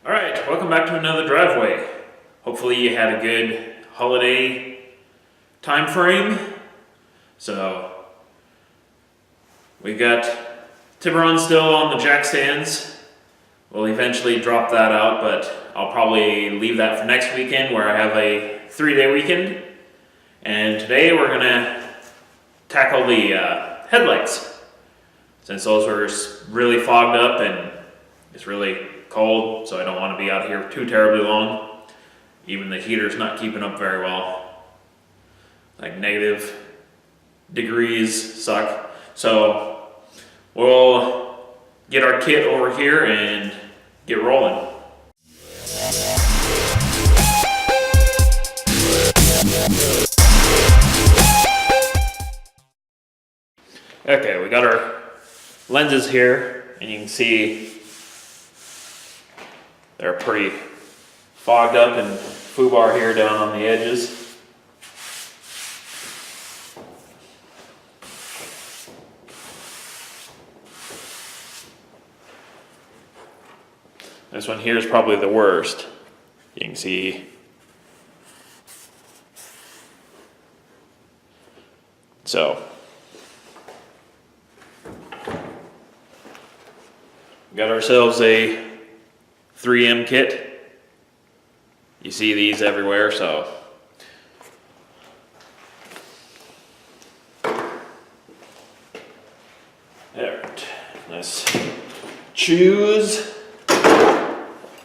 Alright, welcome back to another driveway. Hopefully you had a good holiday time frame. So we got Tiburon still on the jack stands. We'll eventually drop that out, but I'll probably leave that for next weekend where I have a 3-day weekend. And today we're gonna tackle the headlights. Since those were really fogged up and it's really cold, so I don't want to be out here too terribly long. Even the heater's not keeping up very well. Like negative degrees suck. So we'll get our kit over here and get rolling. Okay, we got our lenses here, and you can see they're pretty fogged up and foobar here down on the edges. This one here is probably the worst. You can see so got ourselves a 3M kit. You see these everywhere, so alright, let's choose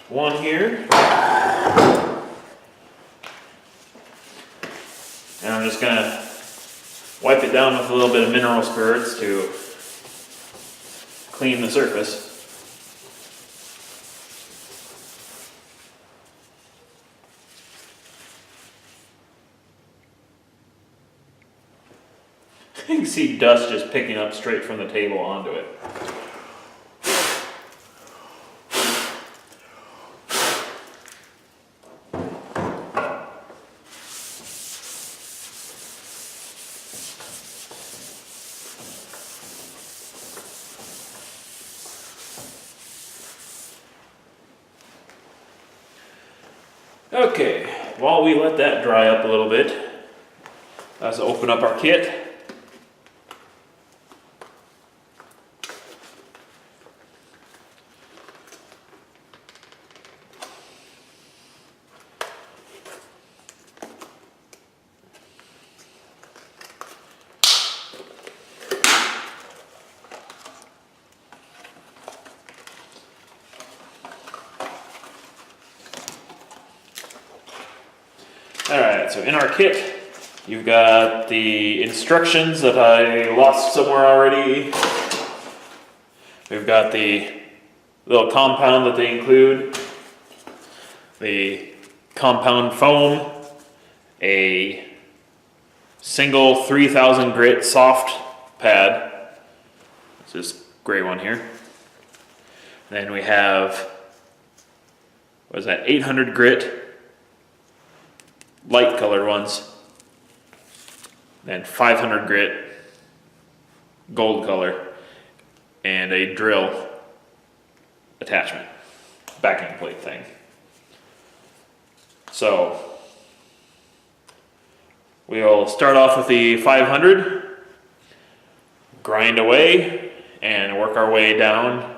one here. And I'm just gonna wipe it down with a little bit of mineral spirits to clean the surface. You can see dust just picking up straight from the table onto it. Okay, while we let that dry up a little bit, let's open up our kit. Alright, so in our kit, you've got the instructions that I lost somewhere already. We've got the little compound that they include, the compound foam, a single 3000 grit soft pad, it's this gray one here. And then we have, what is that, 800 grit light colored ones, then 500 grit gold color, and a drill attachment, backing plate thing. So we'll start off with the 500, grind away, and work our way down.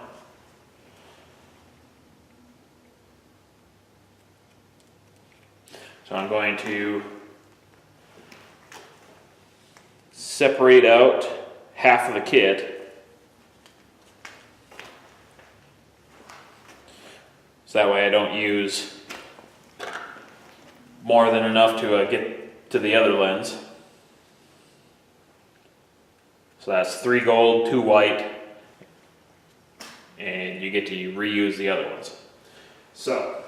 So I'm going to separate out half of the kit. So that way I don't use more than enough to get to the other lens. So that's 3 gold, 2 white, and you get to reuse the other ones. So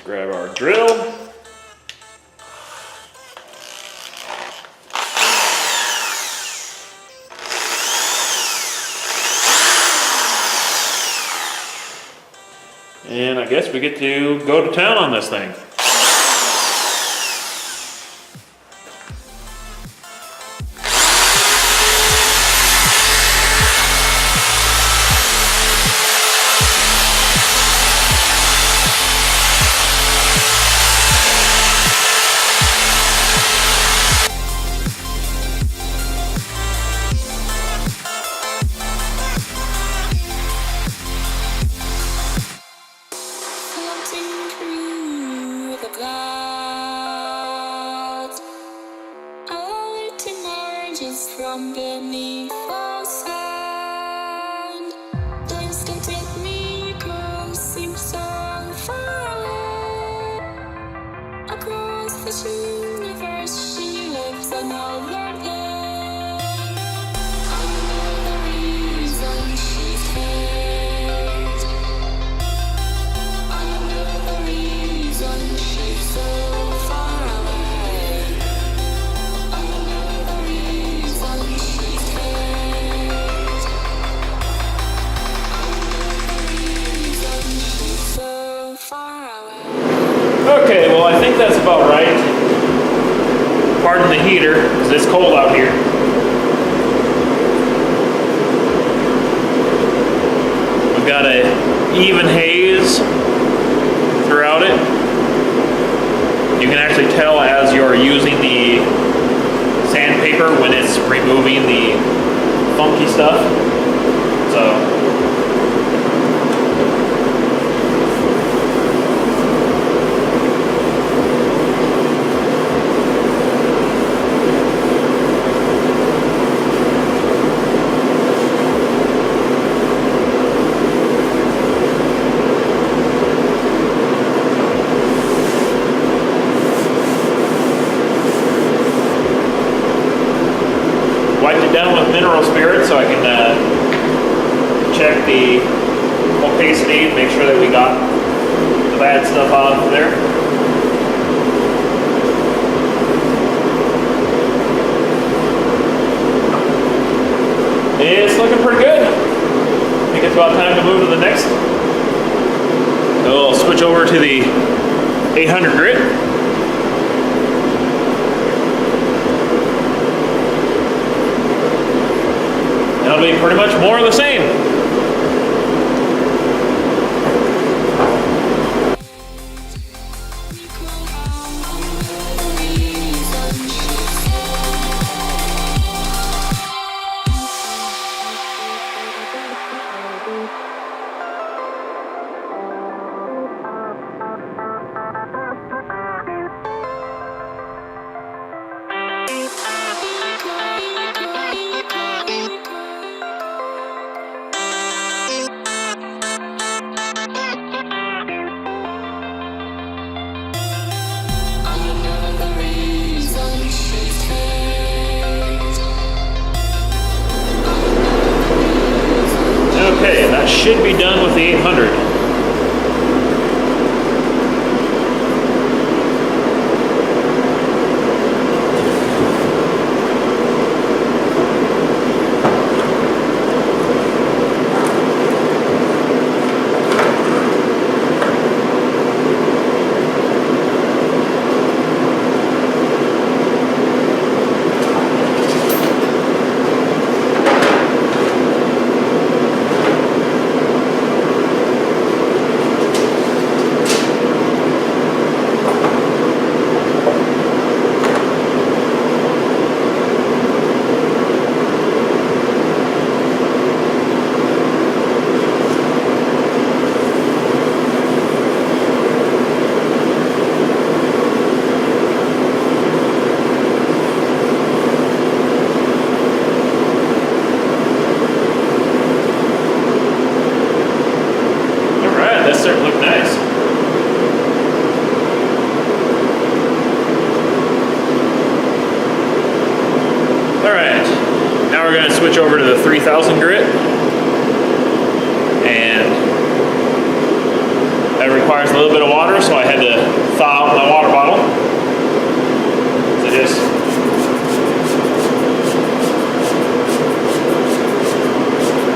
grab our drill. And I guess we get to go to town on this thing. meaningful sound. Distant miracles seem so far away. Across this universe, she lives another day. I know the reason she's here. I know the reason she's so far away. I know the reason she's here. I know the reason she's so far away. Okay, well I think that's about right. Pardon the heater, because it's cold out here. We've got a even haze throughout it. You can actually tell as you're using the sandpaper when it's removing the funky stuff. So wiped it down with mineral spirit so I can check the opacity, make sure that we got the bad stuff out of there. It's looking pretty good. I think it's about time to move to the next. So we'll switch over to the 800 grit. That'll be pretty much more of the same. Okay, that should be done with the 800. Switch over to the 3000 grit, and that requires a little bit of water, so I had to thaw out my water bottle. So just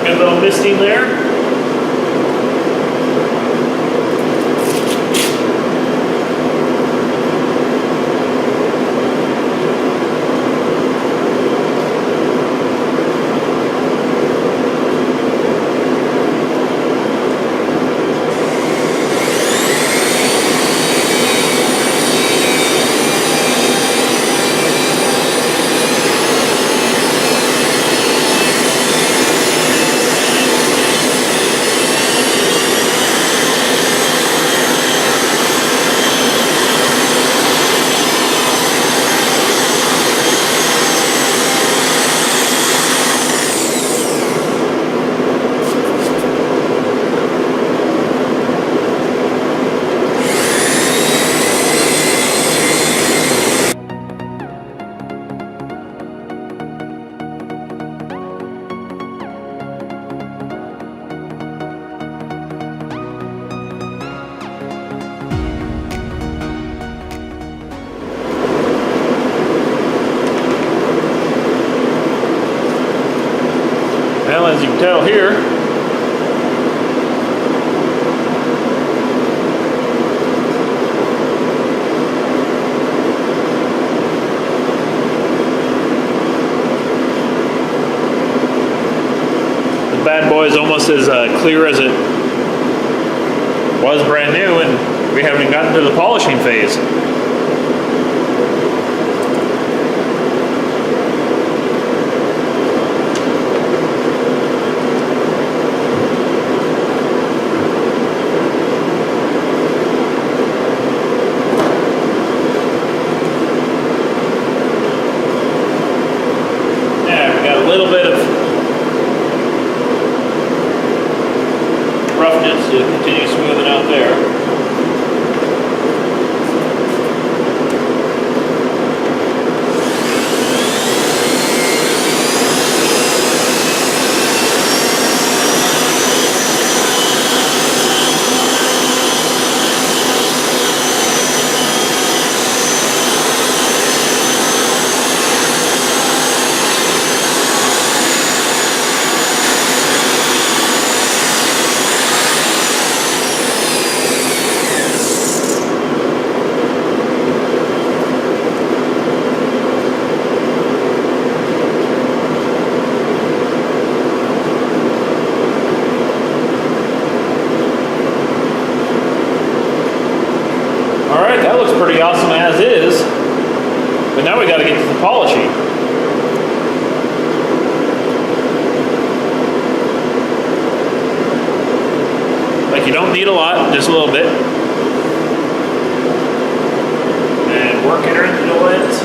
get a little misting there. Well, as you can tell here, the bad boy is almost as clear as it was brand new, and we haven't even gotten to the polishing phase. To continue smoothing out there. Alright, that looks pretty awesome as is, but now we got to get to the polishing. Like, you don't need a lot, just a little bit. And work it into the lens.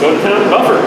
Go to town and buffer.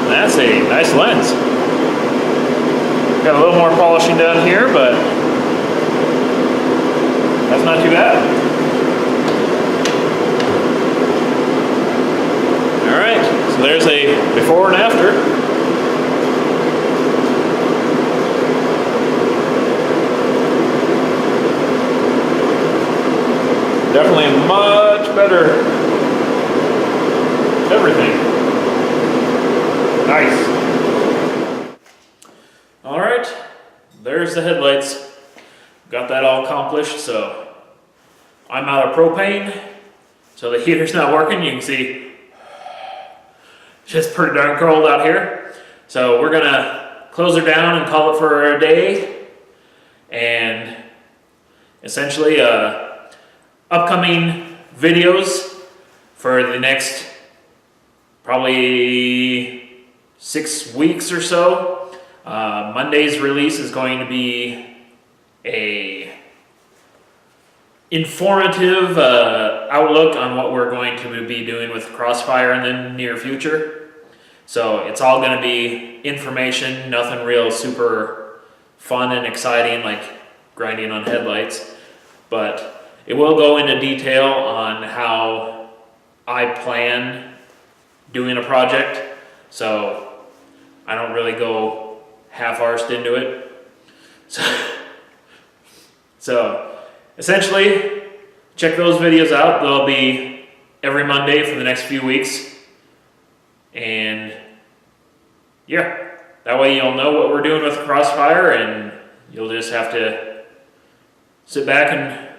That's a nice lens. Got a little more polishing down here, but that's not too bad. All right, so there's a before and after. Definitely much better everything. Nice. All right, there's the headlights. Got that all accomplished, so I'm out of propane, so the heater's not working. You can see it's just pretty darn cold out here. So we're gonna close her down and call it for a day. And essentially, upcoming videos for the next probably 6 weeks or so. Monday's release is going to be a informative outlook on what we're going to be doing with Crossfire in the near future. So it's all going to be information, nothing real super fun and exciting like grinding on headlights, but it will go into detail on how I plan doing a project. So I don't really go half-arsed into it. So essentially, check those videos out. They'll be every Monday for the next few weeks. And yeah, that way you'll know what we're doing with Crossfire and You'll just have to sit back and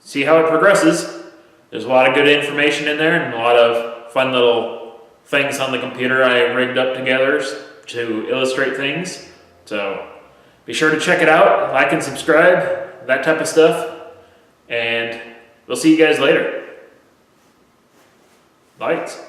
see how it progresses. There's a lot of good information in there and a lot of fun little things on the computer I rigged up together to illustrate things. So be sure to check it out, like and subscribe, that type of stuff. And we'll see you guys later. Lights.